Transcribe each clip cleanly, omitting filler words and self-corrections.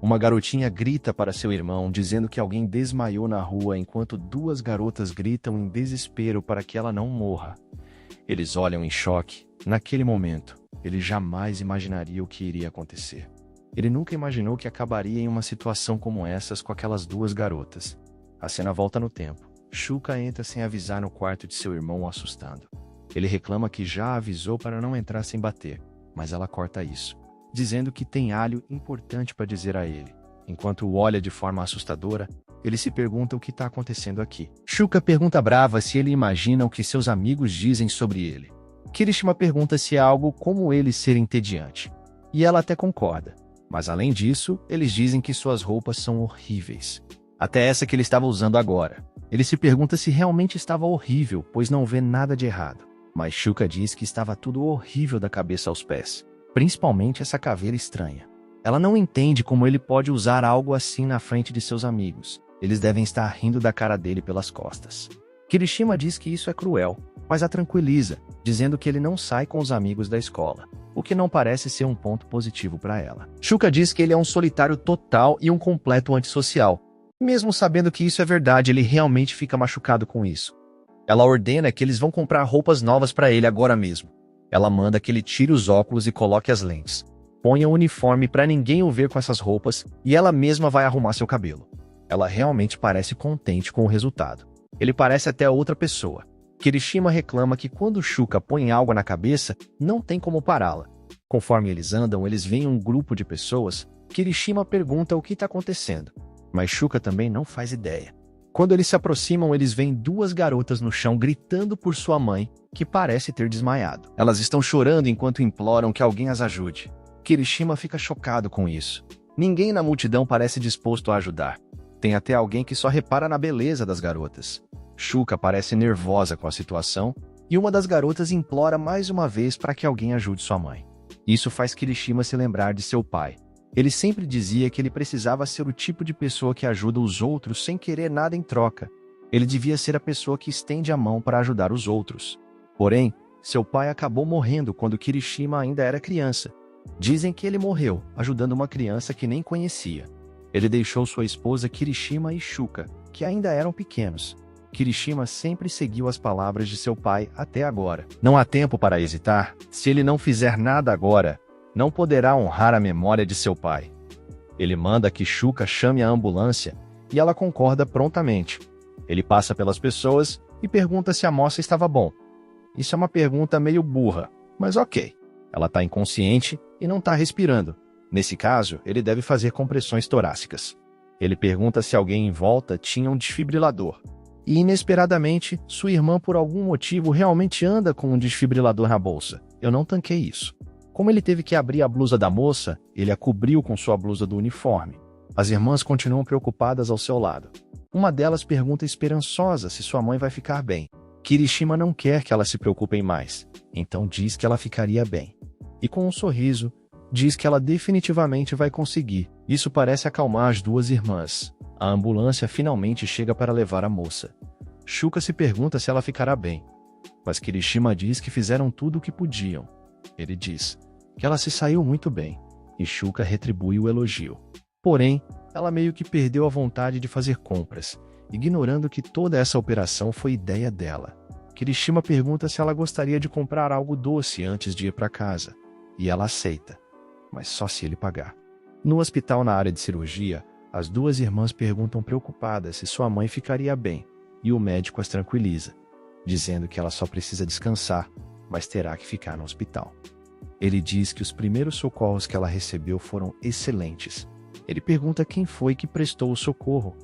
Uma garotinha grita para seu irmão, dizendo que alguém desmaiou na rua, enquanto duas garotas gritam em desespero para que ela não morra. Eles olham em choque. Naquele momento, ele jamais imaginaria o que iria acontecer. Ele nunca imaginou que acabaria em uma situação como essas com aquelas duas garotas. A cena volta no tempo. Shuka entra sem avisar no quarto de seu irmão, o assustando. Ele reclama que já avisou para não entrar sem bater, mas ela corta isso, dizendo que tem algo importante para dizer a ele. Enquanto o olha de forma assustadora, ele se pergunta o que está acontecendo aqui. Shuka pergunta brava se ele imagina o que seus amigos dizem sobre ele. Kirishima pergunta se é algo como ele ser entediante. E ela até concorda. Mas além disso, eles dizem que suas roupas são horríveis. Até essa que ele estava usando agora. Ele se pergunta se realmente estava horrível, pois não vê nada de errado. Mas Shuka diz que estava tudo horrível da cabeça aos pés. Principalmente essa caveira estranha. Ela não entende como ele pode usar algo assim na frente de seus amigos. Eles devem estar rindo da cara dele pelas costas. Kirishima diz que isso é cruel, mas a tranquiliza, dizendo que ele não sai com os amigos da escola, o que não parece ser um ponto positivo para ela. Shuka diz que ele é um solitário total e um completo antissocial. Mesmo sabendo que isso é verdade, ele realmente fica machucado com isso. Ela ordena que eles vão comprar roupas novas para ele agora mesmo. Ela manda que ele tire os óculos e coloque as lentes. Ponha o uniforme para ninguém o ver com essas roupas e ela mesma vai arrumar seu cabelo. Ela realmente parece contente com o resultado. Ele parece até outra pessoa. Kirishima reclama que quando Shuka põe algo na cabeça, não tem como pará-la. Conforme eles andam, eles veem um grupo de pessoas. Kirishima pergunta o que está acontecendo, mas Shuka também não faz ideia. Quando eles se aproximam, eles veem duas garotas no chão gritando por sua mãe, que parece ter desmaiado. Elas estão chorando enquanto imploram que alguém as ajude. Kirishima fica chocado com isso. Ninguém na multidão parece disposto a ajudar. Tem até alguém que só repara na beleza das garotas. Shuka parece nervosa com a situação e uma das garotas implora mais uma vez para que alguém ajude sua mãe. Isso faz Kirishima se lembrar de seu pai. Ele sempre dizia que ele precisava ser o tipo de pessoa que ajuda os outros sem querer nada em troca. Ele devia ser a pessoa que estende a mão para ajudar os outros. Porém, seu pai acabou morrendo quando Kirishima ainda era criança. Dizem que ele morreu ajudando uma criança que nem conhecia. Ele deixou sua esposa Kirishima e Shuka, que ainda eram pequenos. Kirishima sempre seguiu as palavras de seu pai até agora. Não há tempo para hesitar. Se ele não fizer nada agora, não poderá honrar a memória de seu pai. Ele manda que Shuka chame a ambulância e ela concorda prontamente. Ele passa pelas pessoas e pergunta se a moça estava bom. Isso é uma pergunta meio burra, mas ok. Ela está inconsciente e não está respirando. Nesse caso, ele deve fazer compressões torácicas. Ele pergunta se alguém em volta tinha um desfibrilador. E, inesperadamente, sua irmã, por algum motivo, realmente anda com um desfibrilador na bolsa. Eu não tanquei isso. Como ele teve que abrir a blusa da moça, ele a cobriu com sua blusa do uniforme. As irmãs continuam preocupadas ao seu lado. Uma delas pergunta esperançosa se sua mãe vai ficar bem. Kirishima não quer que elas se preocupem mais, então diz que ela ficaria bem. E com um sorriso, diz que ela definitivamente vai conseguir. Isso parece acalmar as duas irmãs. A ambulância finalmente chega para levar a moça. Shuka se pergunta se ela ficará bem, mas Kirishima diz que fizeram tudo o que podiam. Ele diz que ela se saiu muito bem, e Shuka retribui o elogio. Porém, ela meio que perdeu a vontade de fazer compras, ignorando que toda essa operação foi ideia dela. Kirishima pergunta se ela gostaria de comprar algo doce antes de ir para casa, e ela aceita, mas só se ele pagar. No hospital, na área de cirurgia, as duas irmãs perguntam preocupadas se sua mãe ficaria bem, e o médico as tranquiliza, dizendo que ela só precisa descansar, mas terá que ficar no hospital. Ele diz que os primeiros socorros que ela recebeu foram excelentes. Ele pergunta quem foi que prestou o socorro,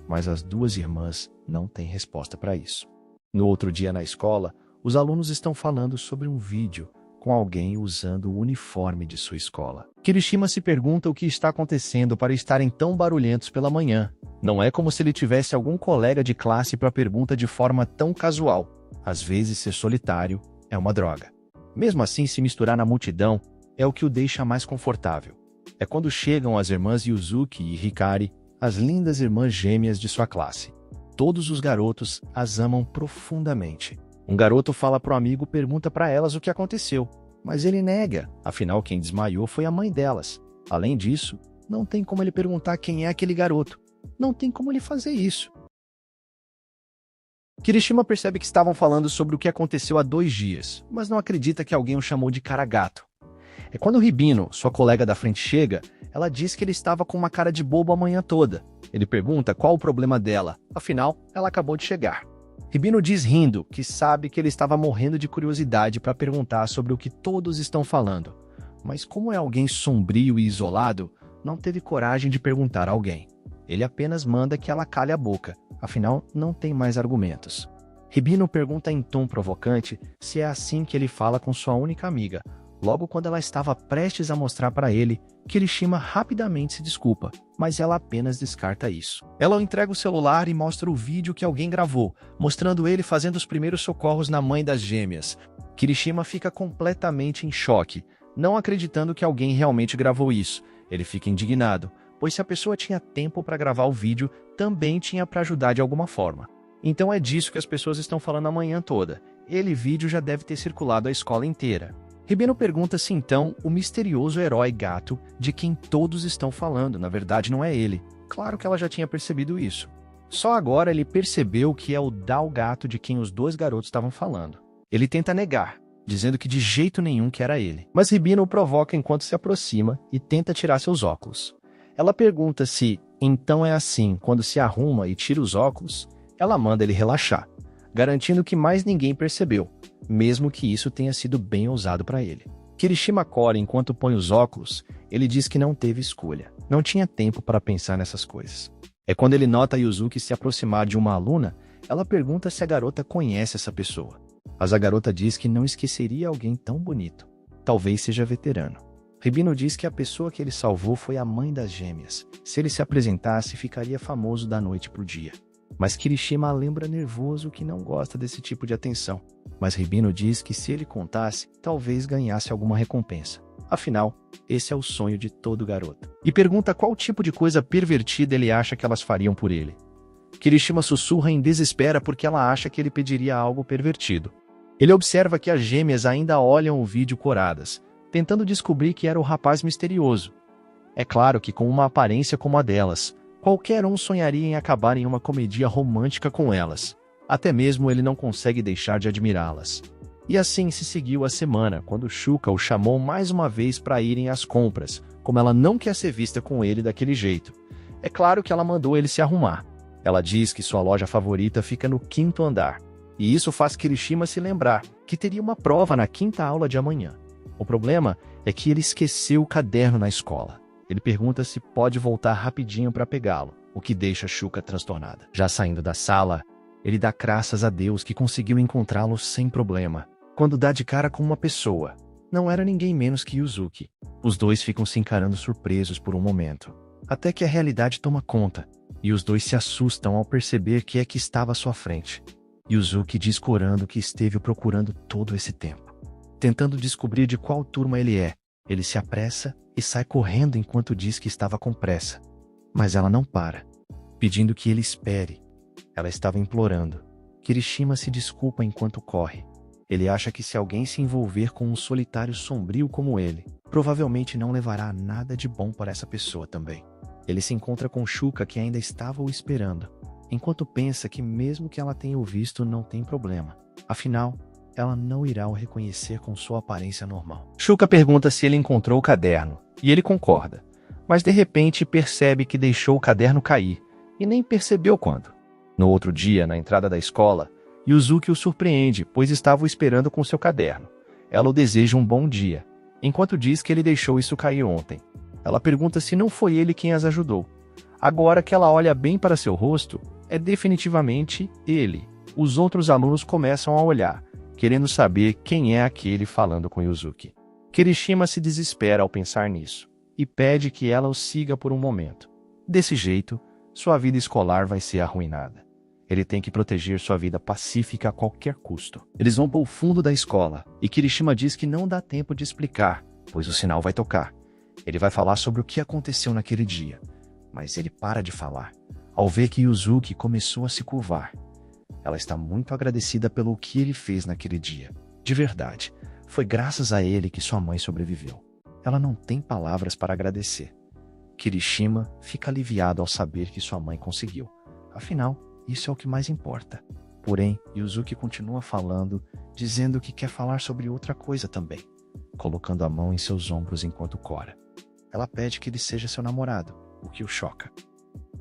mas as duas irmãs não têm resposta para isso. No outro dia na escola, os alunos estão falando sobre um vídeo com alguém usando o uniforme de sua escola. Kirishima se pergunta o que está acontecendo para estarem tão barulhentos pela manhã. Não é como se ele tivesse algum colega de classe para pergunta de forma tão casual. Às vezes ser solitário é uma droga. Mesmo assim, se misturar na multidão é o que o deixa mais confortável. É quando chegam as irmãs Yuzuki e Hikari, as lindas irmãs gêmeas de sua classe. Todos os garotos as amam profundamente. Um garoto fala pro amigo, pergunta para elas o que aconteceu, mas ele nega, afinal quem desmaiou foi a mãe delas. Além disso, Não tem como ele perguntar quem é aquele garoto. Não tem como ele fazer isso. Kirishima percebe que estavam falando sobre o que aconteceu há 2 dias, mas não acredita que alguém o chamou de cara gato. É quando Ribino, sua colega da frente, chega, ela diz que ele estava com uma cara de bobo a manhã toda. Ele pergunta qual o problema dela, afinal, ela acabou de chegar. Ribino diz rindo que sabe que ele estava morrendo de curiosidade para perguntar sobre o que todos estão falando, mas como é alguém sombrio e isolado, não teve coragem de perguntar a alguém. Ele apenas manda que ela cale a boca, afinal, não tem mais argumentos. Ribino pergunta em tom provocante se é assim que ele fala com sua única amiga. Logo quando ela estava prestes a mostrar para ele, Kirishima rapidamente se desculpa, mas ela apenas descarta isso. Ela entrega o celular e mostra o vídeo que alguém gravou, mostrando ele fazendo os primeiros socorros na mãe das gêmeas. Kirishima fica completamente em choque, não acreditando que alguém realmente gravou isso. Ele fica indignado, pois se a pessoa tinha tempo para gravar o vídeo, também tinha para ajudar de alguma forma. Então é disso que as pessoas estão falando a manhã toda. Ele vídeo já deve ter circulado a escola inteira. Ribino pergunta se então o misterioso herói gato de quem todos estão falando, na verdade não é ele. Claro que ela já tinha percebido isso. Só agora ele percebeu que é o Dao gato de quem os 2 garotos estavam falando. Ele tenta negar, dizendo que de jeito nenhum que era ele. Mas Ribino o provoca enquanto se aproxima e tenta tirar seus óculos. Ela pergunta se, então é assim, quando se arruma e tira os óculos, ela manda ele relaxar, garantindo que mais ninguém percebeu, mesmo que isso tenha sido bem ousado para ele. Kirishima cora enquanto põe os óculos, ele diz que não teve escolha, não tinha tempo para pensar nessas coisas. É quando ele nota Yuzuki se aproximar de uma aluna, ela pergunta se a garota conhece essa pessoa. Mas a garota diz que não esqueceria alguém tão bonito, talvez seja veterano. Ribino diz que a pessoa que ele salvou foi a mãe das gêmeas. Se ele se apresentasse, ficaria famoso da noite pro dia. Mas Kirishima lembra nervoso que não gosta desse tipo de atenção. Mas Ribino diz que se ele contasse, talvez ganhasse alguma recompensa. Afinal, esse é o sonho de todo garoto. E pergunta qual tipo de coisa pervertida ele acha que elas fariam por ele. Kirishima sussurra em desespero porque ela acha que ele pediria algo pervertido. Ele observa que as gêmeas ainda olham o vídeo coradas, tentando descobrir que era o rapaz misterioso. É claro que com uma aparência como a delas, qualquer um sonharia em acabar em uma comédia romântica com elas. Até mesmo ele não consegue deixar de admirá-las. E assim se seguiu a semana, quando Shuka o chamou mais uma vez para irem às compras, como ela não quer ser vista com ele daquele jeito. É claro que ela mandou ele se arrumar. Ela diz que sua loja favorita fica no 5º andar. E isso faz Kirishima se lembrar que teria uma prova na 5ª aula de amanhã. O problema é que ele esqueceu o caderno na escola. Ele pergunta se pode voltar rapidinho para pegá-lo, o que deixa Shuka transtornada. Já saindo da sala, ele dá graças a Deus que conseguiu encontrá-lo sem problema. Quando dá de cara com uma pessoa, não era ninguém menos que Yuzuki. Os 2 ficam se encarando surpresos por um momento, até que a realidade toma conta, e os 2 se assustam ao perceber que é que estava à sua frente. Yuzuki diz corando que esteve o procurando todo esse tempo. Tentando descobrir de qual turma ele é, ele se apressa e sai correndo enquanto diz que estava com pressa. Mas ela não para, pedindo que ele espere. Ela estava implorando. Kirishima se desculpa enquanto corre. Ele acha que se alguém se envolver com um solitário sombrio como ele, provavelmente não levará nada de bom para essa pessoa também. Ele se encontra com Shuka, que ainda estava o esperando, enquanto pensa que mesmo que ela tenha o visto não tem problema. Afinal, ela não irá o reconhecer com sua aparência normal. Shuka pergunta se ele encontrou o caderno, e ele concorda, mas de repente percebe que deixou o caderno cair, e nem percebeu quando. No outro dia, na entrada da escola, Yuzuki o surpreende, pois estava o esperando com seu caderno. Ela o deseja um bom dia, enquanto diz que ele deixou isso cair ontem. Ela pergunta se não foi ele quem as ajudou. Agora que ela olha bem para seu rosto, é definitivamente ele. Os outros alunos começam a olhar, querendo saber quem é aquele falando com Yuzuki. Kirishima se desespera ao pensar nisso, e pede que ela o siga por um momento. Desse jeito, sua vida escolar vai ser arruinada. Ele tem que proteger sua vida pacífica a qualquer custo. Eles vão para o fundo da escola, e Kirishima diz que não dá tempo de explicar, pois o sinal vai tocar. Ele vai falar sobre o que aconteceu naquele dia, mas ele para de falar, ao ver que Yuzuki começou a se curvar. Ela está muito agradecida pelo que ele fez naquele dia. De verdade, foi graças a ele que sua mãe sobreviveu. Ela não tem palavras para agradecer. Kirishima fica aliviado ao saber que sua mãe conseguiu. Afinal, isso é o que mais importa. Porém, Yuzuki continua falando, dizendo que quer falar sobre outra coisa também, colocando a mão em seus ombros enquanto cora. Ela pede que ele seja seu namorado, o que o choca.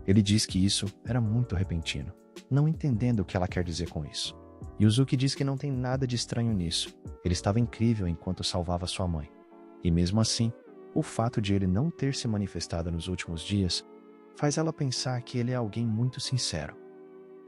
Ele diz que isso era muito repentino, não entendendo o que ela quer dizer com isso. Yuzuki diz que não tem nada de estranho nisso. Ele estava incrível enquanto salvava sua mãe. E mesmo assim, o fato de ele não ter se manifestado nos últimos dias faz ela pensar que ele é alguém muito sincero.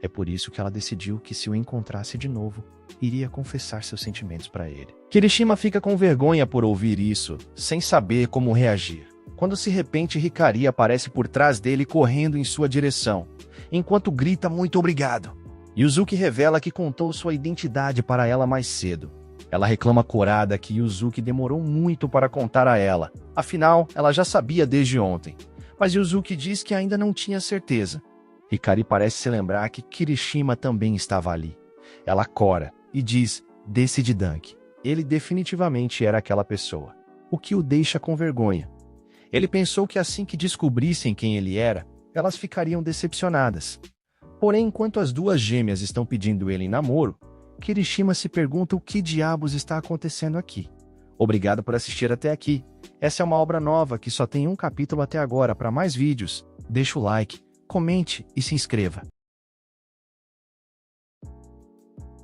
É por isso que ela decidiu que se o encontrasse de novo, iria confessar seus sentimentos para ele. Kirishima fica com vergonha por ouvir isso, sem saber como reagir. Quando de repente Hikari aparece por trás dele correndo em sua direção, enquanto grita muito obrigado. Yuzuki revela que contou sua identidade para ela mais cedo. Ela reclama corada que Yuzuki demorou muito para contar a ela. Afinal, ela já sabia desde ontem. Mas Yuzuki diz que ainda não tinha certeza. Hikari parece se lembrar que Kirishima também estava ali. Ela cora e diz, desce de Dunk. Ele definitivamente era aquela pessoa, o que o deixa com vergonha. Ele pensou que assim que descobrissem quem ele era, elas ficariam decepcionadas. Porém, enquanto as duas gêmeas estão pedindo ele em namoro, Kirishima se pergunta o que diabos está acontecendo aqui. Obrigado por assistir até aqui. Essa é uma obra nova que só tem um capítulo até agora. Para mais vídeos, deixa o like, comente e se inscreva.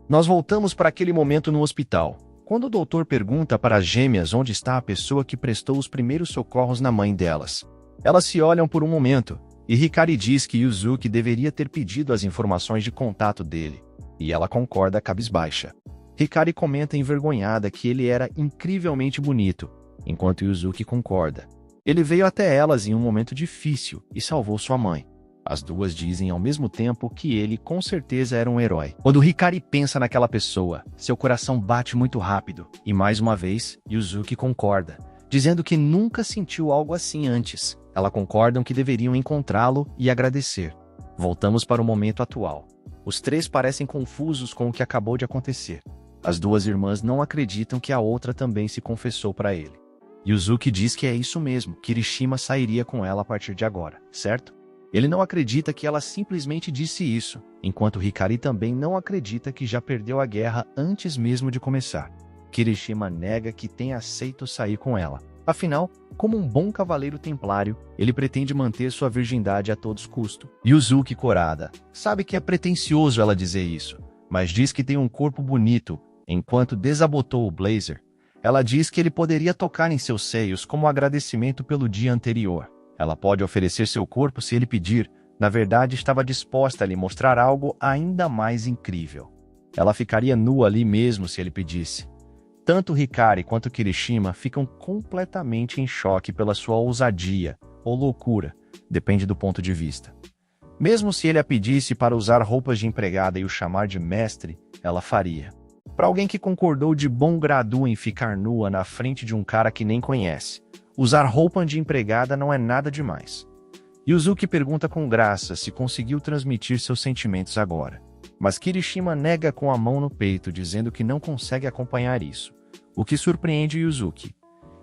Nós voltamos para aquele momento no hospital, quando o doutor pergunta para as gêmeas onde está a pessoa que prestou os primeiros socorros na mãe delas. Elas se olham por um momento, e Hikari diz que Yuzuki deveria ter pedido as informações de contato dele, e ela concorda cabisbaixa. Hikari comenta envergonhada que ele era incrivelmente bonito, enquanto Yuzuki concorda. Ele veio até elas em um momento difícil e salvou sua mãe. As duas dizem ao mesmo tempo que ele com certeza era um herói. Quando Hikari pensa naquela pessoa, seu coração bate muito rápido, e mais uma vez, Yuzuki concorda, dizendo que nunca sentiu algo assim antes. Elas concordam que deveriam encontrá-lo e agradecer. Voltamos para o momento atual. Os três parecem confusos com o que acabou de acontecer. As duas irmãs não acreditam que a outra também se confessou para ele. Yuzuki diz que é isso mesmo, Kirishima sairia com ela a partir de agora, certo? Ele não acredita que ela simplesmente disse isso, enquanto Hikari também não acredita que já perdeu a guerra antes mesmo de começar. Kirishima nega que tenha aceito sair com ela. Afinal, como um bom cavaleiro templário, ele pretende manter sua virgindade a todos custos. Yuzuki corada. Sabe que é pretensioso ela dizer isso, mas diz que tem um corpo bonito. Enquanto desabotou o blazer, ela diz que ele poderia tocar em seus seios como agradecimento pelo dia anterior. Ela pode oferecer seu corpo se ele pedir. Na verdade, estava disposta a lhe mostrar algo ainda mais incrível. Ela ficaria nua ali mesmo se ele pedisse. Tanto Hikari quanto Kirishima ficam completamente em choque pela sua ousadia ou loucura, depende do ponto de vista. Mesmo se ele a pedisse para usar roupas de empregada e o chamar de mestre, ela faria. Para alguém que concordou de bom grado em ficar nua na frente de um cara que nem conhece, usar roupa de empregada não é nada demais. Yuzuki pergunta com graça se conseguiu transmitir seus sentimentos agora. Mas Kirishima nega com a mão no peito, dizendo que não consegue acompanhar isso, o que surpreende Yuzuki.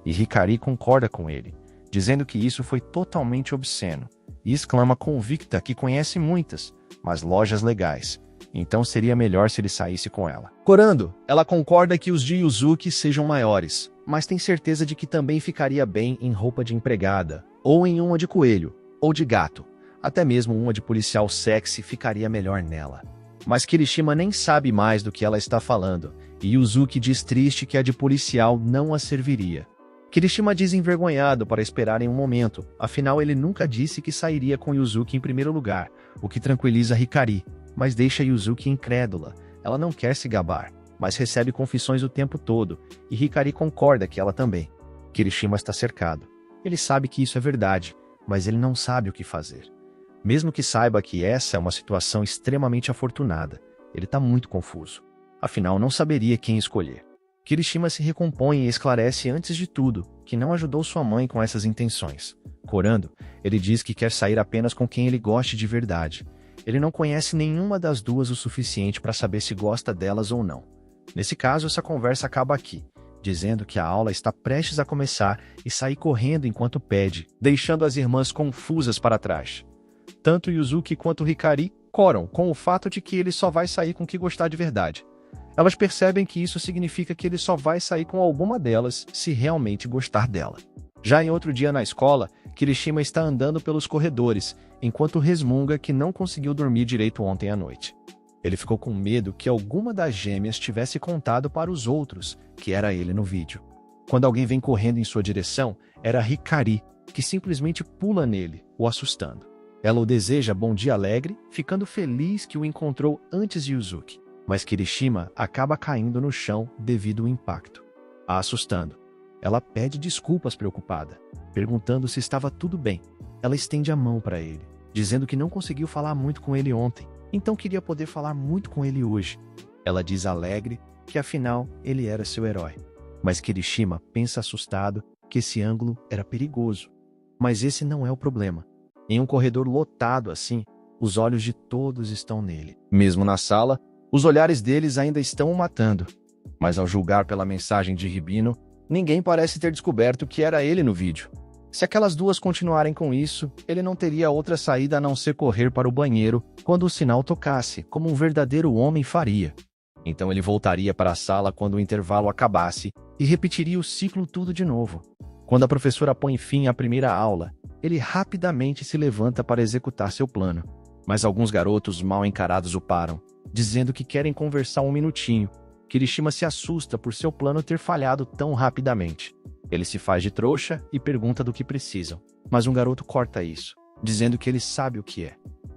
E Hikari concorda com ele, dizendo que isso foi totalmente obsceno, e exclama convicta que conhece muitas, mas lojas legais, então seria melhor se ele saísse com ela. Corando, ela concorda que os de Yuzuki sejam maiores, mas tem certeza de que também ficaria bem em roupa de empregada, ou em uma de coelho, ou de gato. Até mesmo uma de policial sexy ficaria melhor nela. Mas Kirishima nem sabe mais do que ela está falando, e Yuzuki diz triste que a de policial não a serviria. Kirishima diz envergonhado para esperar em um momento, afinal ele nunca disse que sairia com Yuzuki em primeiro lugar, o que tranquiliza Hikari, mas deixa Yuzuki incrédula. Ela não quer se gabar, mas recebe confissões o tempo todo, e Hikari concorda que ela também. Kirishima está cercado. Ele sabe que isso é verdade, mas ele não sabe o que fazer. Mesmo que saiba que essa é uma situação extremamente afortunada, ele está muito confuso. Afinal, não saberia quem escolher. Kirishima se recompõe e esclarece antes de tudo que não ajudou sua mãe com essas intenções. Corando, ele diz que quer sair apenas com quem ele goste de verdade. Ele não conhece nenhuma das duas o suficiente para saber se gosta delas ou não. Nesse caso, essa conversa acaba aqui. dizendo que a aula está prestes a começar e sai correndo enquanto pede, deixando as irmãs confusas para trás. Tanto Yuzuki quanto Hikari coram com o fato de que ele só vai sair com o que gostar de verdade. Elas percebem que isso significa que ele só vai sair com alguma delas se realmente gostar dela. Já em outro dia na escola, Kirishima está andando pelos corredores, enquanto resmunga que não conseguiu dormir direito ontem à noite. Ele ficou com medo que alguma das gêmeas tivesse contado para os outros que era ele no vídeo. Quando alguém vem correndo em sua direção, era Hikari, que simplesmente pula nele, o assustando. Ela o deseja bom dia alegre, ficando feliz que o encontrou antes de Yuzuki. Mas Kirishima acaba caindo no chão devido ao impacto, a assustando. Ela pede desculpas preocupada, perguntando se estava tudo bem. Ela estende a mão para ele, dizendo que não conseguiu falar muito com ele ontem, então queria poder falar muito com ele hoje. Ela diz alegre que afinal ele era seu herói. Mas Kirishima pensa assustado que esse ângulo era perigoso. Mas esse não é o problema. Em um corredor lotado assim, os olhos de todos estão nele. Mesmo na sala, os olhares deles ainda estão o matando. Mas ao julgar pela mensagem de Ribino, ninguém parece ter descoberto que era ele no vídeo. Se aquelas duas continuarem com isso, ele não teria outra saída a não ser correr para o banheiro quando o sinal tocasse, como um verdadeiro homem faria. Então ele voltaria para a sala quando o intervalo acabasse e repetiria o ciclo tudo de novo. Quando a professora põe fim à primeira aula, ele rapidamente se levanta para executar seu plano. Mas alguns garotos mal encarados o param, dizendo que querem conversar um minutinho. Kirishima se assusta por seu plano ter falhado tão rapidamente. Ele se faz de trouxa e pergunta do que precisam. Mas um garoto corta isso, dizendo que ele sabe o que é.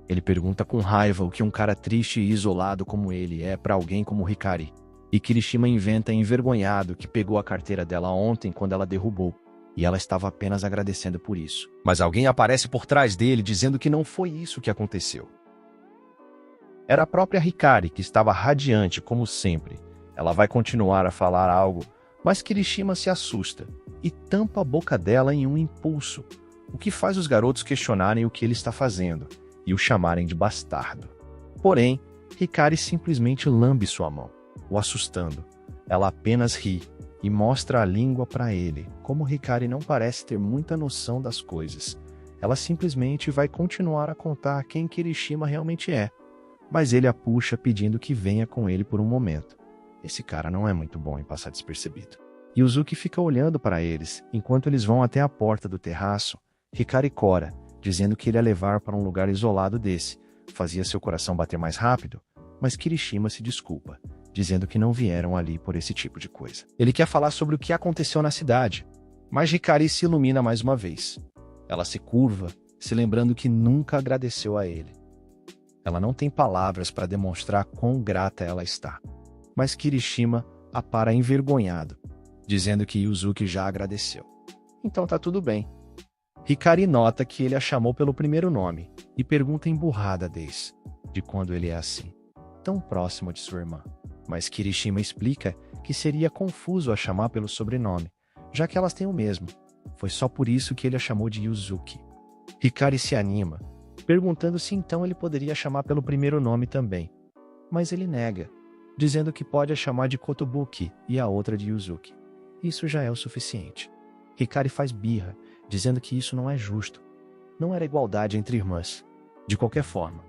Ele pergunta com raiva o que um cara triste e isolado como ele é para alguém como Hikari. E Kirishima inventa envergonhado que pegou a carteira dela ontem quando ela derrubou. E ela estava apenas agradecendo por isso. Mas alguém aparece por trás dele dizendo que não foi isso que aconteceu. Era a própria Hikari que estava radiante como sempre. Ela vai continuar a falar algo, mas Kirishima se assusta e tampa a boca dela em um impulso, o que faz os garotos questionarem o que ele está fazendo e o chamarem de bastardo. Porém, Hikari simplesmente lambe sua mão, o assustando. Ela apenas ri e mostra a língua para ele. Como Hikari não parece ter muita noção das coisas, ela simplesmente vai continuar a contar quem Kirishima realmente é, mas ele a puxa pedindo que venha com ele por um momento. Esse cara não é muito bom em passar despercebido. Yuzuki fica olhando para eles, enquanto eles vão até a porta do terraço. Hikari cora, dizendo que ele ia levar para um lugar isolado desse. Fazia seu coração bater mais rápido, mas Kirishima se desculpa, dizendo que não vieram ali por esse tipo de coisa. Ele quer falar sobre o que aconteceu na cidade, mas Hikari se ilumina mais uma vez. Ela se curva, se lembrando que nunca agradeceu a ele. Ela não tem palavras para demonstrar quão grata ela está. Mas Kirishima a para envergonhado, dizendo que Yuzuki já agradeceu. Então tá tudo bem. Hikari nota que ele a chamou pelo primeiro nome e pergunta emburrada de quando ele é assim, tão próximo de sua irmã. Mas Kirishima explica que seria confuso a chamar pelo sobrenome, já que elas têm o mesmo. Foi só por isso que ele a chamou de Yuzuki. Hikari se anima, perguntando se então ele poderia chamar pelo primeiro nome também. Mas ele nega, dizendo que pode a chamar de Kotobuki e a outra de Yuzuki. Isso já é o suficiente. Hikari faz birra, dizendo que isso não é justo. Não era igualdade entre irmãs. De qualquer forma,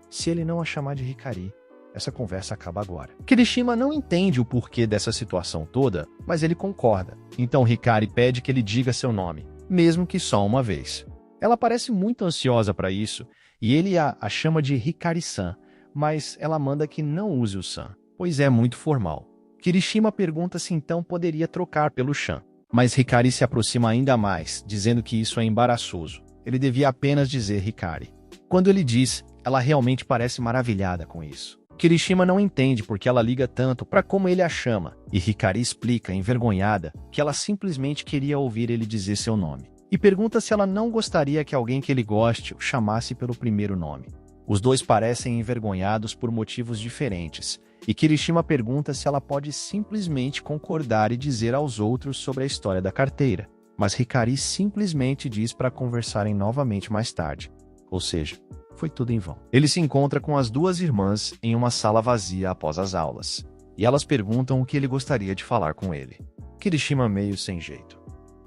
se ele não a chamar de Hikari, essa conversa acaba agora. Kirishima não entende o porquê dessa situação toda, mas ele concorda. Então Hikari pede que ele diga seu nome, mesmo que só uma vez. Ela parece muito ansiosa para isso, e ele a chama de Hikari-san, mas ela manda que não use o san, pois é muito formal. Kirishima pergunta se então poderia trocar pelo chan, mas Hikari se aproxima ainda mais, dizendo que isso é embaraçoso. Ele devia apenas dizer Hikari. Quando ele diz, ela realmente parece maravilhada com isso. Kirishima não entende porque ela liga tanto para como ele a chama, e Hikari explica, envergonhada, que ela simplesmente queria ouvir ele dizer seu nome. E pergunta se ela não gostaria que alguém que ele goste o chamasse pelo primeiro nome. Os dois parecem envergonhados por motivos diferentes, e Kirishima pergunta se ela pode simplesmente concordar e dizer aos outros sobre a história da carteira. Mas Hikari simplesmente diz para conversarem novamente mais tarde. Ou seja, foi tudo em vão. Ele se encontra com as duas irmãs em uma sala vazia após as aulas, e elas perguntam o que ele gostaria de falar com ele. Kirishima, meio sem jeito,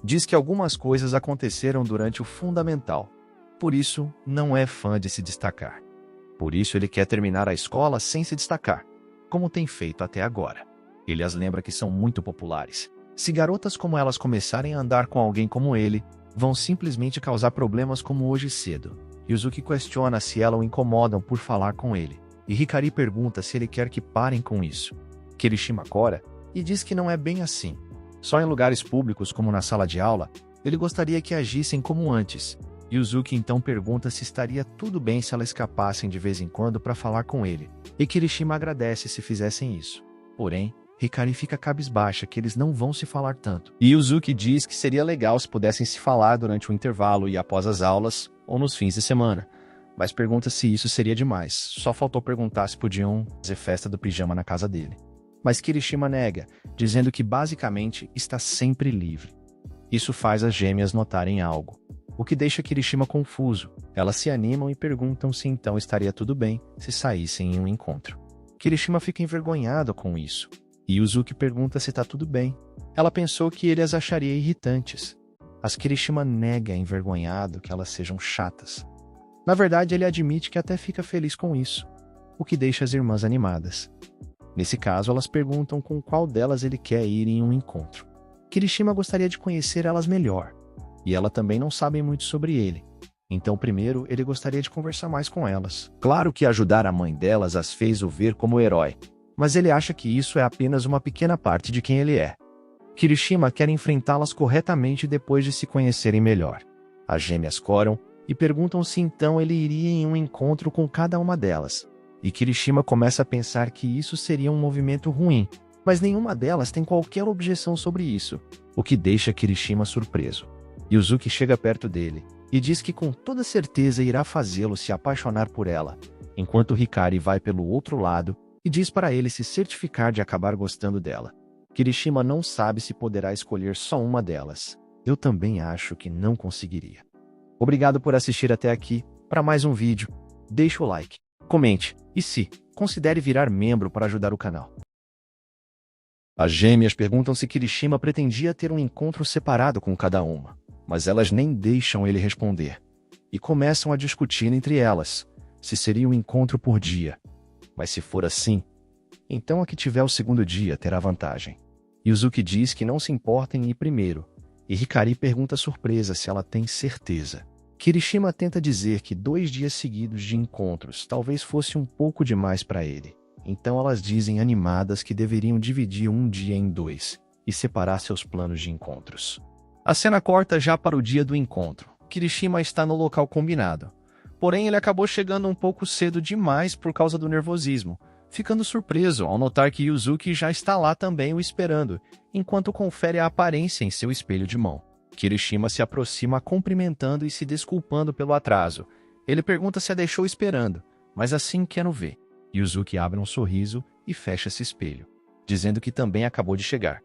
diz que algumas coisas aconteceram durante o fundamental, por isso não é fã de se destacar. Por isso ele quer terminar a escola sem se destacar, como tem feito até agora. Ele as lembra que são muito populares. Se garotas como elas começarem a andar com alguém como ele, vão simplesmente causar problemas como hoje cedo. Yuzuki questiona se elas o incomodam por falar com ele, e Hikari pergunta se ele quer que parem com isso. Kirishima cora e diz que não é bem assim. Só em lugares públicos como na sala de aula, ele gostaria que agissem como antes. Yuzuki então pergunta se estaria tudo bem se elas escapassem de vez em quando para falar com ele, e Kirishima agradece se fizessem isso. Porém, Hikari fica cabisbaixa que eles não vão se falar tanto. E Yuzuki diz que seria legal se pudessem se falar durante o intervalo e após as aulas, ou nos fins de semana. Mas pergunta se isso seria demais. Só faltou perguntar se podiam fazer festa do pijama na casa dele. Mas Kirishima nega, dizendo que basicamente está sempre livre. Isso faz as gêmeas notarem algo, o que deixa Kirishima confuso. Elas se animam e perguntam se então estaria tudo bem se saíssem em um encontro. Kirishima fica envergonhado com isso. E Yuzuki pergunta se está tudo bem. Ela pensou que ele as acharia irritantes. Mas Kirishima nega envergonhado que elas sejam chatas. Na verdade, ele admite que até fica feliz com isso, o que deixa as irmãs animadas. Nesse caso, elas perguntam com qual delas ele quer ir em um encontro. Kirishima gostaria de conhecer elas melhor, e ela também não sabe muito sobre ele. Então, primeiro, ele gostaria de conversar mais com elas. Claro que ajudar a mãe delas as fez o ver como herói, mas ele acha que isso é apenas uma pequena parte de quem ele é. Kirishima quer enfrentá-las corretamente depois de se conhecerem melhor. As gêmeas coram e perguntam se então ele iria em um encontro com cada uma delas. E Kirishima começa a pensar que isso seria um movimento ruim, mas nenhuma delas tem qualquer objeção sobre isso, o que deixa Kirishima surpreso. Yuzuki chega perto dele e diz que com toda certeza irá fazê-lo se apaixonar por ela, enquanto Hikari vai pelo outro lado e diz para ele se certificar de acabar gostando dela. Kirishima não sabe se poderá escolher só uma delas. Eu também acho que não conseguiria. Obrigado por assistir até aqui. Para mais um vídeo, deixe o like, comente e considere virar membro para ajudar o canal. As gêmeas perguntam se Kirishima pretendia ter um encontro separado com cada uma, mas elas nem deixam ele responder, e começam a discutir entre elas se seria um encontro por dia. Mas se for assim, então a que tiver o segundo dia terá vantagem. Yuzuki diz que não se importa em ir primeiro, e Hikari pergunta surpresa se ela tem certeza. Kirishima tenta dizer que 2 dias seguidos de encontros talvez fosse um pouco demais para ele. Então elas dizem animadas que deveriam dividir um dia em 2 e separar seus planos de encontros. A cena corta já para o dia do encontro. Kirishima está no local combinado. Porém, ele acabou chegando um pouco cedo demais por causa do nervosismo, ficando surpreso ao notar que Yuzuki já está lá também o esperando, enquanto confere a aparência em seu espelho de mão. Kirishima se aproxima cumprimentando e se desculpando pelo atraso. Ele pergunta se a deixou esperando, mas assim quer o ver. Yuzuki abre um sorriso e fecha esse espelho, dizendo que também acabou de chegar.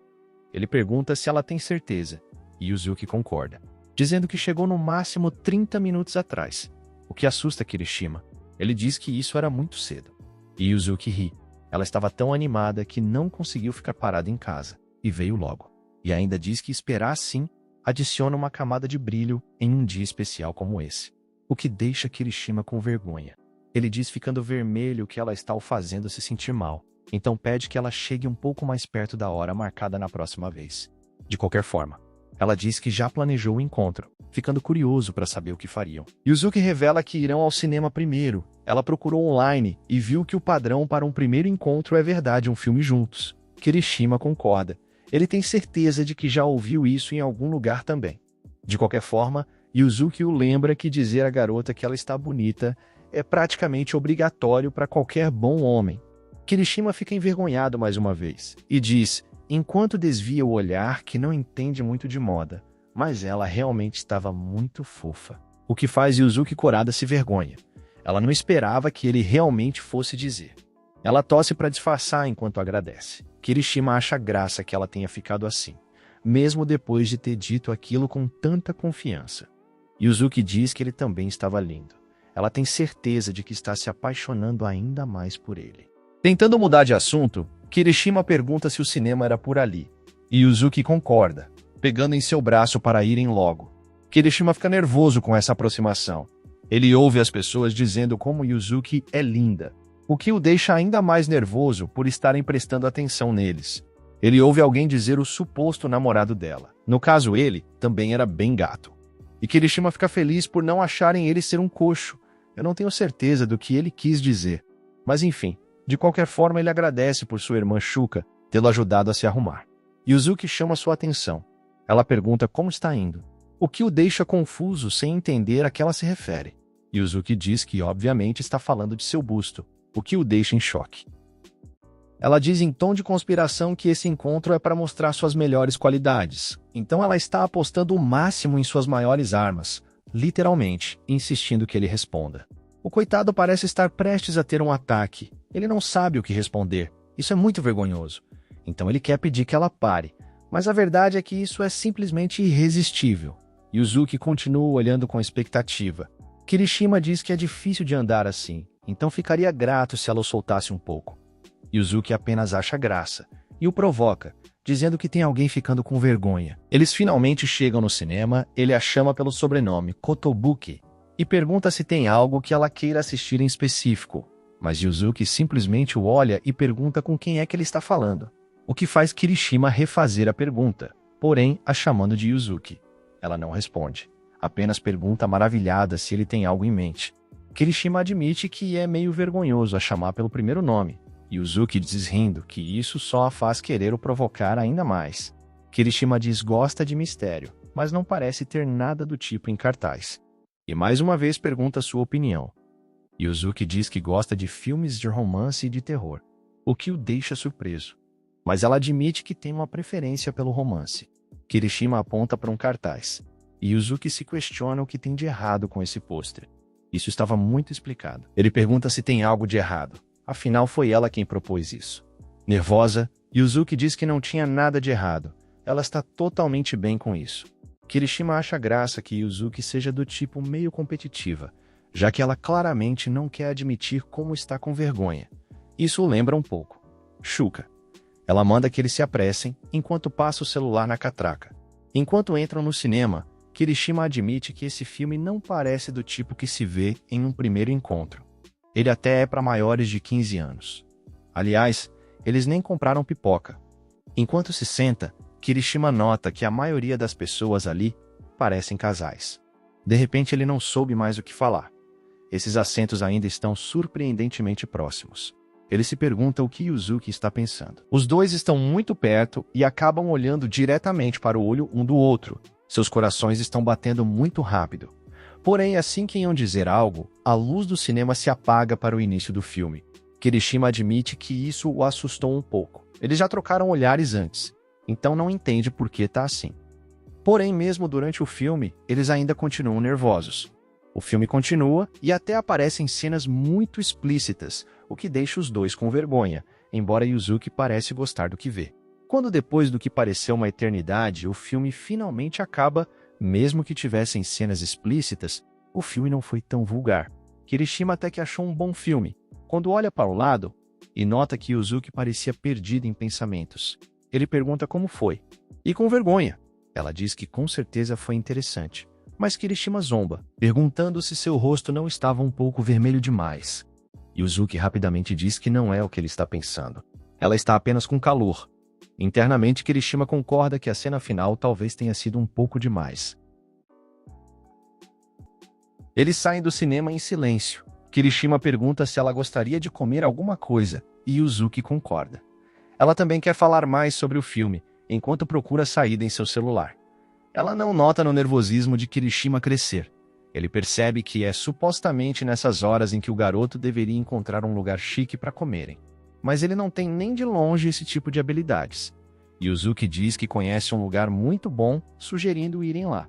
Ele pergunta se ela tem certeza, e Yuzuki concorda, dizendo que chegou no máximo 30 minutos atrás, o que assusta Kirishima. Ele diz que isso era muito cedo. E Yuzuki ri. Ela estava tão animada que não conseguiu ficar parada em casa, e veio logo. E ainda diz que esperar assim adiciona uma camada de brilho em um dia especial como esse, o que deixa Kirishima com vergonha. Ele diz ficando vermelho que ela está o fazendo se sentir mal, então pede que ela chegue um pouco mais perto da hora marcada na próxima vez. De qualquer forma, ela diz que já planejou o encontro, ficando curioso para saber o que fariam. Yuzuki revela que irão ao cinema primeiro. Ela procurou online e viu que o padrão para um primeiro encontro é verdade um filme juntos. Kirishima concorda. Ele tem certeza de que já ouviu isso em algum lugar também. De qualquer forma, Yuzuki o lembra que dizer à garota que ela está bonita é praticamente obrigatório para qualquer bom homem. Kirishima fica envergonhado mais uma vez e diz, enquanto desvia o olhar, que não entende muito de moda, mas ela realmente estava muito fofa, o que faz Yuzuki corada se vergonha. Ela não esperava que ele realmente fosse dizer. Ela tosse para disfarçar enquanto agradece. Kirishima acha graça que ela tenha ficado assim, mesmo depois de ter dito aquilo com tanta confiança. Yuzuki diz que ele também estava lindo. Ela tem certeza de que está se apaixonando ainda mais por ele. Tentando mudar de assunto, Kirishima pergunta se o cinema era por ali, E Yuzuki concorda, pegando em seu braço para irem logo. Kirishima fica nervoso com essa aproximação. Ele ouve as pessoas dizendo como Yuzuki é linda, o que o deixa ainda mais nervoso por estarem prestando atenção neles. Ele ouve alguém dizer o suposto namorado dela. No caso, ele também era bem gato. E Kirishima fica feliz por não acharem ele ser um coxo. Eu não tenho certeza do que ele quis dizer. Mas enfim, de qualquer forma ele agradece por sua irmã Shuka tê-lo ajudado a se arrumar. Yuzuki chama sua atenção. Ela pergunta como está indo, o que o deixa confuso sem entender a que ela se refere. Yuzuki diz que obviamente está falando de seu busto, o que o deixa em choque. Ela diz em tom de conspiração que esse encontro é para mostrar suas melhores qualidades, então ela está apostando o máximo em suas maiores armas, literalmente, insistindo que ele responda. O coitado parece estar prestes a ter um ataque. Ele não sabe o que responder. Isso é muito vergonhoso. Então ele quer pedir que ela pare, mas a verdade é que isso é simplesmente irresistível. Yuzuki continua olhando com expectativa. Kirishima diz que é difícil de andar assim, então ficaria grato se ela o soltasse um pouco. Yuzuki apenas acha graça e o provoca, dizendo que tem alguém ficando com vergonha. Eles finalmente chegam no cinema, ele a chama pelo sobrenome Kotobuki e pergunta se tem algo que ela queira assistir em específico, mas Yuzuki simplesmente o olha e pergunta com quem é que ele está falando, o que faz Kirishima refazer a pergunta, porém a chamando de Yuzuki. Ela não responde, apenas pergunta maravilhada se ele tem algo em mente. Kirishima admite que é meio vergonhoso a chamar pelo primeiro nome. Yuzuki diz rindo que isso só a faz querer o provocar ainda mais. Kirishima diz gosta de mistério, mas não parece ter nada do tipo em cartaz. E mais uma vez pergunta sua opinião. Yuzuki diz que gosta de filmes de romance e de terror, o que o deixa surpreso. Mas ela admite que tem uma preferência pelo romance. Kirishima aponta para um cartaz, e Yuzuki se questiona o que tem de errado com esse pôster. Isso estava muito explicado. Ele pergunta se tem algo de errado. Afinal, foi ela quem propôs isso. Nervosa, Yuzuki diz que não tinha nada de errado. Ela está totalmente bem com isso. Kirishima acha graça que Yuzuki seja do tipo meio competitiva, já que ela claramente não quer admitir como está com vergonha. Isso o lembra um pouco Shuka. Ela manda que eles se apressem, enquanto passa o celular na catraca. Enquanto entram no cinema, Kirishima admite que esse filme não parece do tipo que se vê em um primeiro encontro. Ele até é para maiores de 15 anos. Aliás, eles nem compraram pipoca. Enquanto se senta, Kirishima nota que a maioria das pessoas ali parecem casais. De repente ele não soube mais o que falar. Esses assentos ainda estão surpreendentemente próximos. Ele se pergunta o que Yuzuki está pensando. Os dois estão muito perto e acabam olhando diretamente para o olho um do outro. Seus corações estão batendo muito rápido. Porém, assim que iam dizer algo, a luz do cinema se apaga para o início do filme. Kirishima admite que isso o assustou um pouco. Eles já trocaram olhares antes, então não entende por que está assim. Porém, mesmo durante o filme, eles ainda continuam nervosos. O filme continua e até aparecem cenas muito explícitas, o que deixa os dois com vergonha, embora Yuzuki parece gostar do que vê. Quando depois do que pareceu uma eternidade, o filme finalmente acaba. Mesmo que tivessem cenas explícitas, o filme não foi tão vulgar. Kirishima até que achou um bom filme, quando olha para o lado e nota que Yuzuki parecia perdido em pensamentos. Ele pergunta como foi, e com vergonha. Ela diz que com certeza foi interessante, mas Kirishima zomba, perguntando se seu rosto não estava um pouco vermelho demais. Yuzuki rapidamente diz que não é o que ele está pensando. Ela está apenas com calor. Internamente, Kirishima concorda que a cena final talvez tenha sido um pouco demais. Eles saem do cinema em silêncio. Kirishima pergunta se ela gostaria de comer alguma coisa, e Yuzuki concorda. Ela também quer falar mais sobre o filme, enquanto procura saída em seu celular. Ela não nota no nervosismo de Kirishima crescer. Ele percebe que é supostamente nessas horas em que o garoto deveria encontrar um lugar chique para comerem. Mas ele não tem nem de longe esse tipo de habilidades. Yuzuki diz que conhece um lugar muito bom, sugerindo irem lá.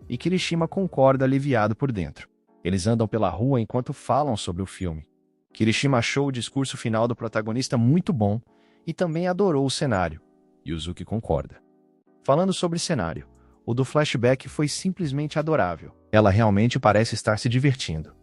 E Kirishima concorda aliviado por dentro. Eles andam pela rua enquanto falam sobre o filme. Kirishima achou o discurso final do protagonista muito bom e também adorou o cenário. Yuzuki concorda. Falando sobre cenário, o do flashback foi simplesmente adorável. Ela realmente parece estar se divertindo.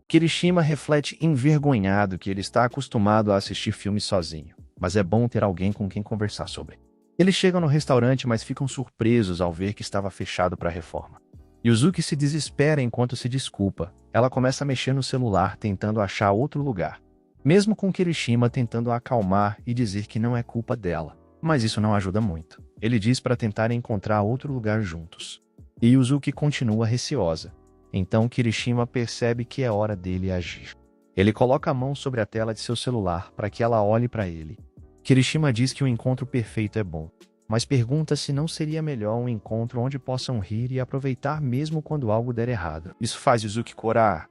Kirishima reflete envergonhado que ele está acostumado a assistir filmes sozinho, mas é bom ter alguém com quem conversar sobre. Eles chegam no restaurante, mas ficam surpresos ao ver que estava fechado para reforma. Yuzuki se desespera enquanto se desculpa. Ela começa a mexer no celular tentando achar outro lugar. Mesmo com Kirishima tentando a acalmar e dizer que não é culpa dela. Mas isso não ajuda muito. Ele diz para tentar encontrar outro lugar juntos. E Yuzuki continua receosa. Então Kirishima percebe que é hora dele agir. Ele coloca a mão sobre a tela de seu celular para que ela olhe para ele. Kirishima diz que o encontro perfeito é bom, mas pergunta se não seria melhor um encontro onde possam rir e aproveitar mesmo quando algo der errado. Isso faz Yuzuki corar.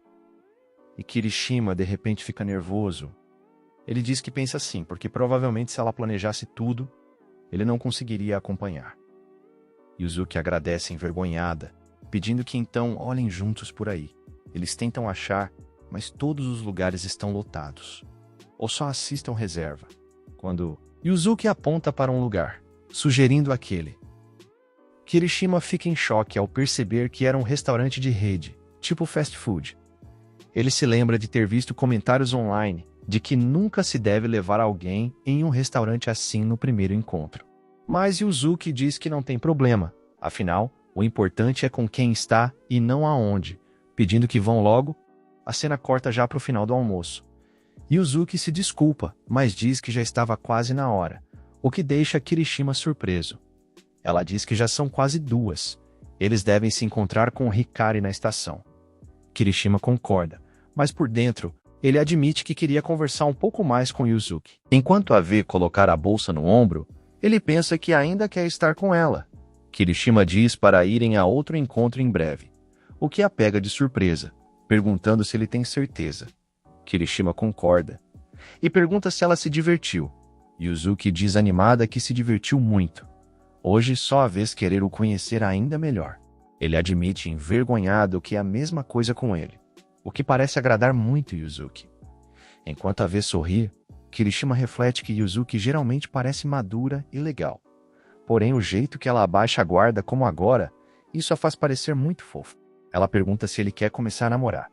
E Kirishima de repente fica nervoso. Ele diz que pensa assim, porque provavelmente se ela planejasse tudo, ele não conseguiria acompanhar. Yuzuki agradece envergonhada, pedindo que então olhem juntos por aí. Eles tentam achar, mas todos os lugares estão lotados. Ou só assistam reserva. Quando Yuzuki aponta para um lugar, sugerindo aquele. Kirishima fica em choque ao perceber que era um restaurante de rede, tipo fast food. Ele se lembra de ter visto comentários online de que nunca se deve levar alguém em um restaurante assim no primeiro encontro. Mas Yuzuki diz que não tem problema, afinal, o importante é com quem está e não aonde, pedindo que vão logo. A cena corta já para o final do almoço. Yuzuki se desculpa, mas diz que já estava quase na hora, o que deixa Kirishima surpreso. Ela diz que já são quase 2. Eles devem se encontrar com Hikari na estação. Kirishima concorda, mas por dentro, ele admite que queria conversar um pouco mais com Yuzuki. Enquanto a vê colocar a bolsa no ombro, ele pensa que ainda quer estar com ela. Kirishima diz para irem a outro encontro em breve, o que a pega de surpresa, perguntando se ele tem certeza. Kirishima concorda e pergunta se ela se divertiu. Yuzuki diz animada que se divertiu muito. Hoje só a vez querer o conhecer ainda melhor. Ele admite envergonhado que é a mesma coisa com ele, o que parece agradar muito Yuzuki. Enquanto a vê sorrir, Kirishima reflete que Yuzuki geralmente parece madura e legal. Porém, o jeito que ela abaixa a guarda como agora, isso a faz parecer muito fofo. Ela pergunta se ele quer começar a namorar,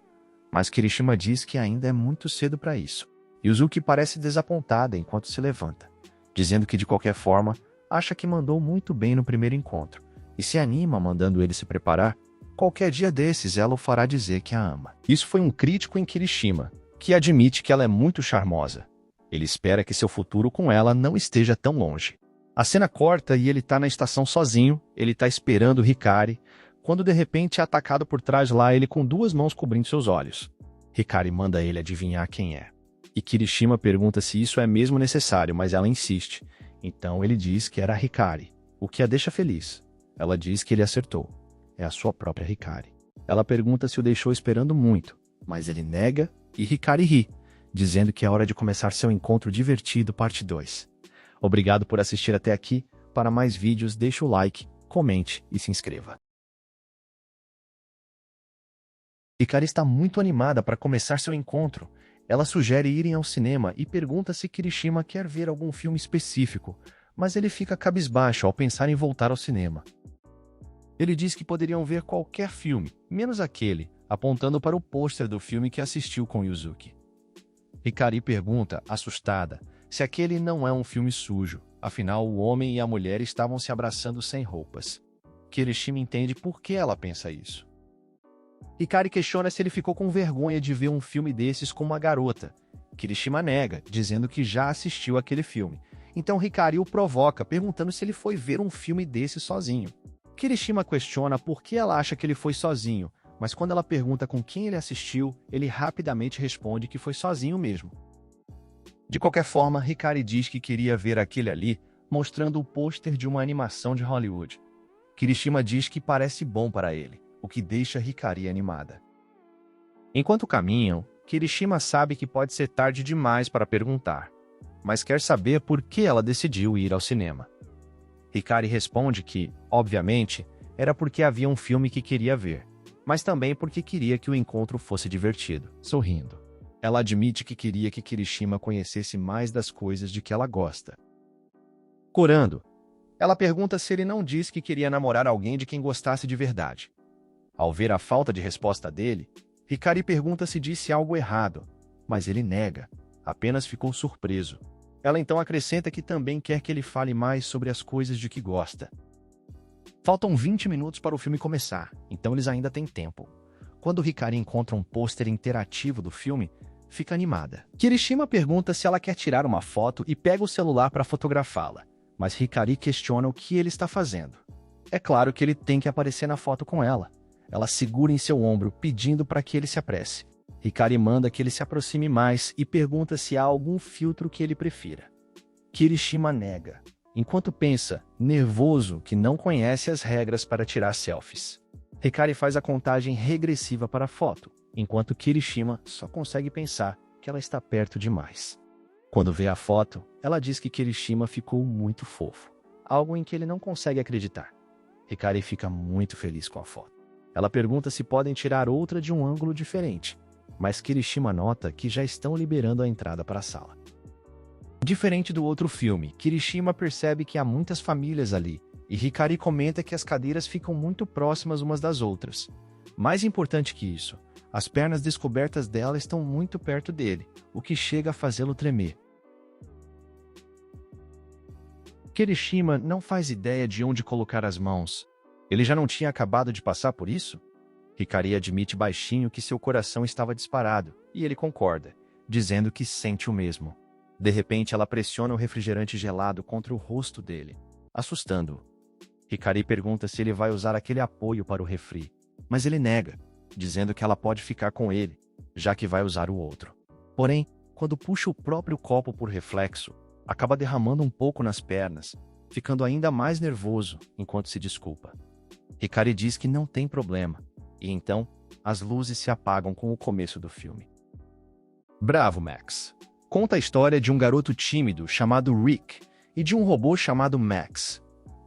mas Kirishima diz que ainda é muito cedo para isso. Yuzuki parece desapontada enquanto se levanta, dizendo que de qualquer forma, acha que mandou muito bem no primeiro encontro, e se anima mandando ele se preparar. Qualquer dia desses ela o fará dizer que a ama. Isso foi um crítico em Kirishima, que admite que ela é muito charmosa. Ele espera que seu futuro com ela não esteja tão longe. A cena corta e ele tá na estação sozinho, ele tá esperando Hikari, quando de repente é atacado por trás lá ele com 2 mãos cobrindo seus olhos. Hikari manda ele adivinhar quem é. E Kirishima pergunta se isso é mesmo necessário, mas ela insiste. Então ele diz que era Hikari, o que a deixa feliz. Ela diz que ele acertou. É a sua própria Hikari. Ela pergunta se o deixou esperando muito, mas ele nega e Hikari ri, dizendo que é hora de começar seu encontro divertido parte 2. Obrigado por assistir até aqui. Para mais vídeos, deixe o like, comente e se inscreva. Hikari está muito animada para começar seu encontro. Ela sugere irem ao cinema e pergunta se Kirishima quer ver algum filme específico, mas ele fica cabisbaixo ao pensar em voltar ao cinema. Ele diz que poderiam ver qualquer filme, menos aquele, apontando para o pôster do filme que assistiu com Yuzuki. Hikari pergunta, assustada, se aquele não é um filme sujo, afinal o homem e a mulher estavam se abraçando sem roupas. Kirishima entende por que ela pensa isso. Hikari questiona se ele ficou com vergonha de ver um filme desses com uma garota. Kirishima nega, dizendo que já assistiu aquele filme. Então Hikari o provoca, perguntando se ele foi ver um filme desse sozinho. Kirishima questiona por que ela acha que ele foi sozinho, mas quando ela pergunta com quem ele assistiu, ele rapidamente responde que foi sozinho mesmo. De qualquer forma, Hikari diz que queria ver aquele ali, mostrando o pôster de uma animação de Hollywood. Kirishima diz que parece bom para ele, o que deixa Hikari animada. Enquanto caminham, Kirishima sabe que pode ser tarde demais para perguntar, mas quer saber por que ela decidiu ir ao cinema. Hikari responde que, obviamente, era porque havia um filme que queria ver, mas também porque queria que o encontro fosse divertido, sorrindo. Ela admite que queria que Kirishima conhecesse mais das coisas de que ela gosta. Corando, ela pergunta se ele não disse que queria namorar alguém de quem gostasse de verdade. Ao ver a falta de resposta dele, Hikari pergunta se disse algo errado, mas ele nega, apenas ficou surpreso. Ela então acrescenta que também quer que ele fale mais sobre as coisas de que gosta. Faltam 20 minutos para o filme começar, então eles ainda têm tempo. Quando Hikari encontra um pôster interativo do filme, fica animada. Kirishima pergunta se ela quer tirar uma foto e pega o celular para fotografá-la, mas Hikari questiona o que ele está fazendo. É claro que ele tem que aparecer na foto com ela. Ela segura em seu ombro, pedindo para que ele se apresse. Hikari manda que ele se aproxime mais e pergunta se há algum filtro que ele prefira. Kirishima nega, enquanto pensa, nervoso, que não conhece as regras para tirar selfies. Hikari faz a contagem regressiva para a foto, enquanto Kirishima só consegue pensar que ela está perto demais. Quando vê a foto, ela diz que Kirishima ficou muito fofo, algo em que ele não consegue acreditar. Hikari fica muito feliz com a foto. Ela pergunta se podem tirar outra de um ângulo diferente, mas Kirishima nota que já estão liberando a entrada para a sala. Diferente do outro filme, Kirishima percebe que há muitas famílias ali, e Hikari comenta que as cadeiras ficam muito próximas umas das outras. Mais importante que isso, as pernas descobertas dela estão muito perto dele, o que chega a fazê-lo tremer. Kirishima não faz ideia de onde colocar as mãos. Ele já não tinha acabado de passar por isso? Hikari admite baixinho que seu coração estava disparado, e ele concorda, dizendo que sente o mesmo. De repente, ela pressiona o refrigerante gelado contra o rosto dele, assustando-o. Hikari pergunta se ele vai usar aquele apoio para o refri, mas ele nega, dizendo que ela pode ficar com ele, já que vai usar o outro. Porém, quando puxa o próprio copo por reflexo, acaba derramando um pouco nas pernas, ficando ainda mais nervoso enquanto se desculpa. Hikari diz que não tem problema, e então as luzes se apagam com o começo do filme. Bravo, Max! Conta a história de um garoto tímido chamado Rick e de um robô chamado Max.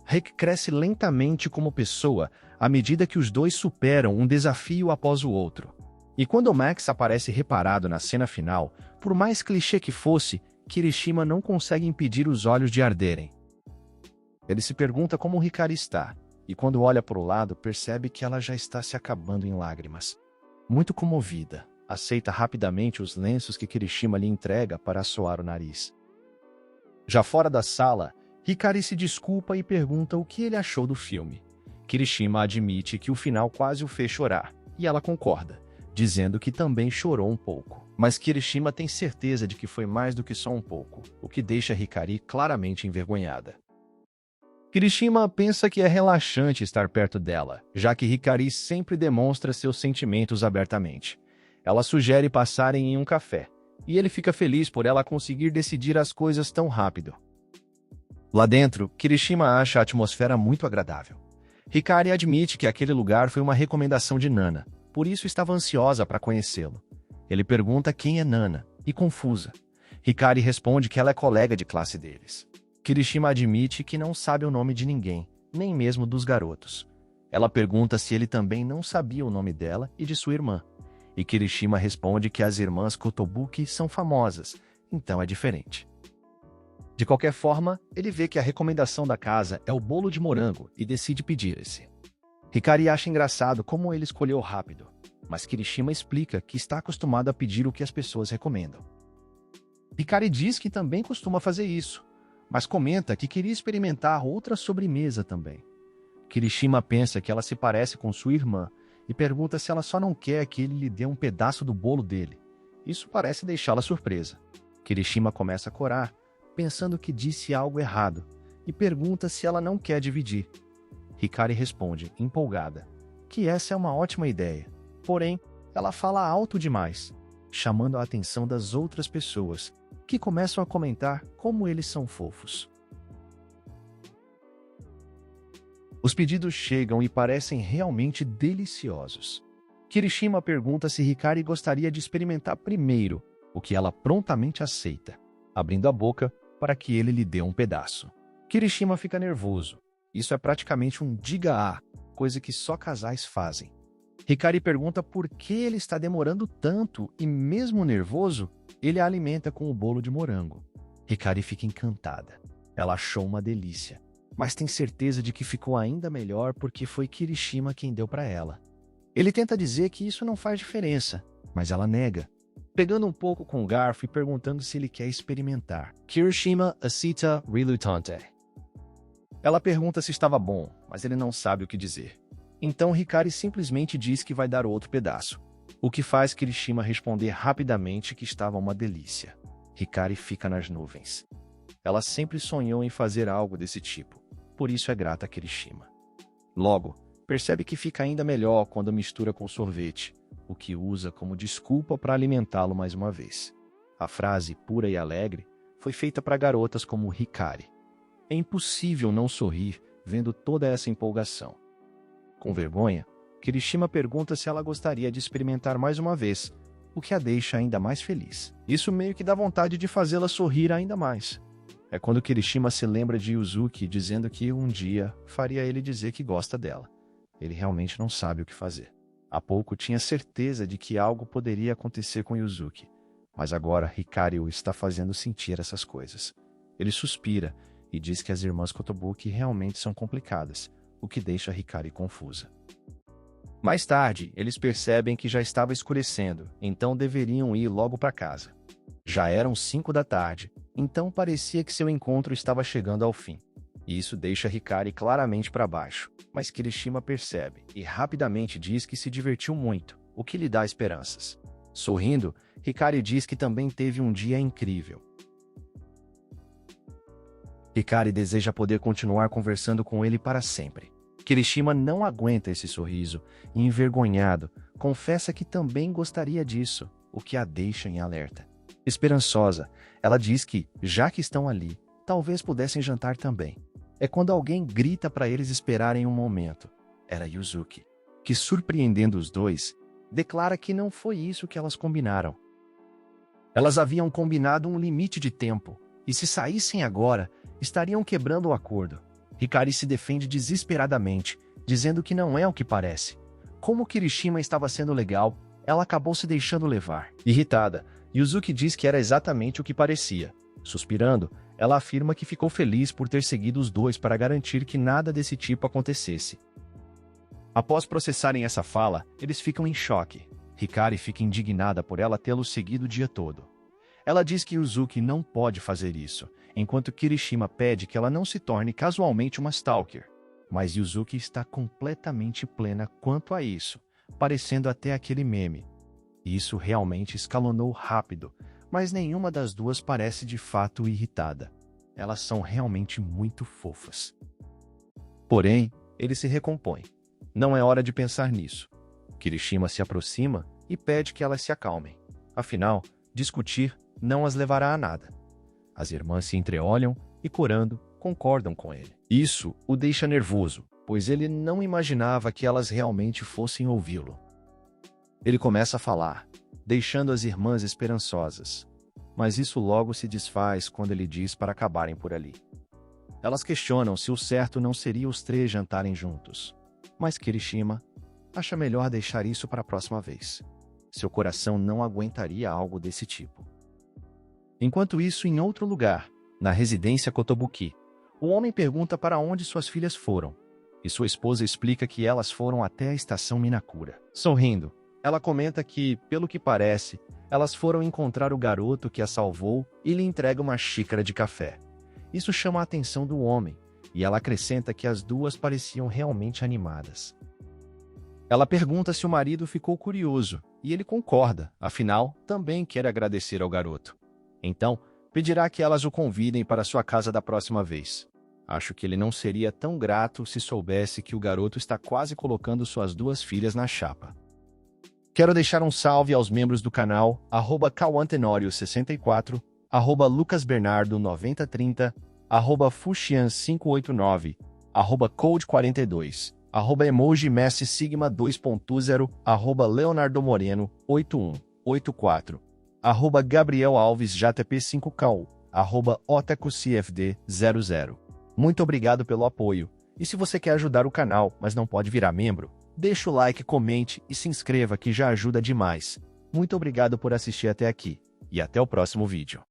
Rick cresce lentamente como pessoa à medida que os dois superam um desafio após o outro. E quando Max aparece reparado na cena final, por mais clichê que fosse, Kirishima não consegue impedir os olhos de arderem. Ele se pergunta como Hikari está, e quando olha para o lado, percebe que ela já está se acabando em lágrimas. Muito comovida, aceita rapidamente os lenços que Kirishima lhe entrega para assoar o nariz. Já fora da sala, Hikari se desculpa e pergunta o que ele achou do filme. Kirishima admite que o final quase o fez chorar, e ela concorda, dizendo que também chorou um pouco. Mas Kirishima tem certeza de que foi mais do que só um pouco, o que deixa Hikari claramente envergonhada. Kirishima pensa que é relaxante estar perto dela, já que Hikari sempre demonstra seus sentimentos abertamente. Ela sugere passarem em um café, e ele fica feliz por ela conseguir decidir as coisas tão rápido. Lá dentro, Kirishima acha a atmosfera muito agradável. Hikari admite que aquele lugar foi uma recomendação de Nana, por isso estava ansiosa para conhecê-lo. Ele pergunta quem é Nana, e confusa. Hikari responde que ela é colega de classe deles. Kirishima admite que não sabe o nome de ninguém, nem mesmo dos garotos. Ela pergunta se ele também não sabia o nome dela e de sua irmã. E Kirishima responde que as irmãs Kotobuki são famosas, então é diferente. De qualquer forma, ele vê que a recomendação da casa é o bolo de morango e decide pedir esse. Hikari acha engraçado como ele escolheu rápido, mas Kirishima explica que está acostumado a pedir o que as pessoas recomendam. Hikari diz que também costuma fazer isso, mas comenta que queria experimentar outra sobremesa também. Kirishima pensa que ela se parece com sua irmã e pergunta se ela só não quer que ele lhe dê um pedaço do bolo dele. Isso parece deixá-la surpresa. Kirishima começa a corar, pensando que disse algo errado, e pergunta se ela não quer dividir. Hikari responde, empolgada, que essa é uma ótima ideia. Porém, ela fala alto demais, chamando a atenção das outras pessoas, que começam a comentar como eles são fofos. Os pedidos chegam e parecem realmente deliciosos. Kirishima pergunta se Hikari gostaria de experimentar primeiro, o que ela prontamente aceita, abrindo a boca para que ele lhe dê um pedaço. Kirishima fica nervoso. Isso é praticamente um diga-ah, coisa que só casais fazem. Hikari pergunta por que ele está demorando tanto e, mesmo nervoso, ele a alimenta com o bolo de morango. Hikari fica encantada. Ela achou uma delícia, mas tem certeza de que ficou ainda melhor porque foi Kirishima quem deu para ela. Ele tenta dizer que isso não faz diferença, mas ela nega. pegando um pouco com o garfo e perguntando se ele quer experimentar. Kirishima aceita relutante. Ela pergunta se estava bom, mas ele não sabe o que dizer. Então Hikari simplesmente diz que vai dar outro pedaço, o que faz Kirishima responder rapidamente que estava uma delícia. Hikari fica nas nuvens. Ela sempre sonhou em fazer algo desse tipo, por isso é grata a Kirishima. Logo, percebe que fica ainda melhor quando mistura com sorvete, o que usa como desculpa para alimentá-lo mais uma vez. A frase pura e alegre foi feita para garotas como Hikari. É impossível não sorrir vendo toda essa empolgação. Com vergonha, Kirishima pergunta se ela gostaria de experimentar mais uma vez, o que a deixa ainda mais feliz. Isso meio que dá vontade de fazê-la sorrir ainda mais. É quando Kirishima se lembra de Yuzuki dizendo que um dia faria ele dizer que gosta dela. Ele realmente não sabe o que fazer. Há pouco tinha certeza de que algo poderia acontecer com Yuzuki, mas agora Hikari o está fazendo sentir essas coisas. Ele suspira e diz que as irmãs Kotobuki realmente são complicadas, o que deixa Hikari confusa. Mais tarde, eles percebem que já estava escurecendo, então deveriam ir logo para casa. Já eram 5 da tarde, então parecia que seu encontro estava chegando ao fim. E isso deixa Hikari claramente para baixo, mas Kirishima percebe e rapidamente diz que se divertiu muito, o que lhe dá esperanças. Sorrindo, Hikari diz que também teve um dia incrível. Hikari deseja poder continuar conversando com ele para sempre. Kirishima não aguenta esse sorriso e, envergonhado, confessa que também gostaria disso, o que a deixa em alerta. Esperançosa, ela diz que, já que estão ali, talvez pudessem jantar também. É quando alguém grita para eles esperarem um momento. Era Yuzuki, que, surpreendendo os dois, declara que não foi isso que elas combinaram. Elas haviam combinado um limite de tempo, e se saíssem agora, estariam quebrando o acordo. Hikari se defende desesperadamente, dizendo que não é o que parece. Como Kirishima estava sendo legal, ela acabou se deixando levar. Irritada, Yuzuki diz que era exatamente o que parecia. Suspirando, ela afirma que ficou feliz por ter seguido os dois para garantir que nada desse tipo acontecesse. Após processarem essa fala, eles ficam em choque. Hikari fica indignada por ela tê-lo seguido o dia todo. Ela diz que Yuzuki não pode fazer isso, enquanto Kirishima pede que ela não se torne casualmente uma stalker. Mas Yuzuki está completamente plena quanto a isso, parecendo até aquele meme. Isso realmente escalonou rápido, mas nenhuma das duas parece de fato irritada. Elas são realmente muito fofas. Porém, ele se recompõe. Não é hora de pensar nisso. Kirishima se aproxima e pede que elas se acalmem. Afinal, discutir não as levará a nada. As irmãs se entreolham e, corando, concordam com ele. Isso o deixa nervoso, pois ele não imaginava que elas realmente fossem ouvi-lo. Ele começa a falar, deixando as irmãs esperançosas. Mas isso logo se desfaz quando ele diz para acabarem por ali. Elas questionam se o certo não seria os três jantarem juntos. Mas Kirishima acha melhor deixar isso para a próxima vez. Seu coração não aguentaria algo desse tipo. Enquanto isso, em outro lugar, na residência Kotobuki, o homem pergunta para onde suas filhas foram, e sua esposa explica que elas foram até a estação Minakura. Sorrindo, ela comenta que, pelo que parece, elas foram encontrar o garoto que a salvou e lhe entrega uma xícara de café. Isso chama a atenção do homem, e ela acrescenta que as duas pareciam realmente animadas. Ela pergunta se o marido ficou curioso, e ele concorda, afinal, também quer agradecer ao garoto. Então, pedirá que elas o convidem para sua casa da próxima vez. Acho que ele não seria tão grato se soubesse que o garoto está quase colocando suas duas filhas na chapa. Quero deixar um salve aos membros do canal, @cauantenório64, @lucasbernardo9030, @fuxian589, @code42, @emojimessigma 2.0, @leonardomoreno8184, @gabrielalvesjp5cal, @otecocfd00. Muito obrigado pelo apoio. E se você quer ajudar o canal, mas não pode virar membro, deixa o like, comente e se inscreva que já ajuda demais. Muito obrigado por assistir até aqui. E até o próximo vídeo.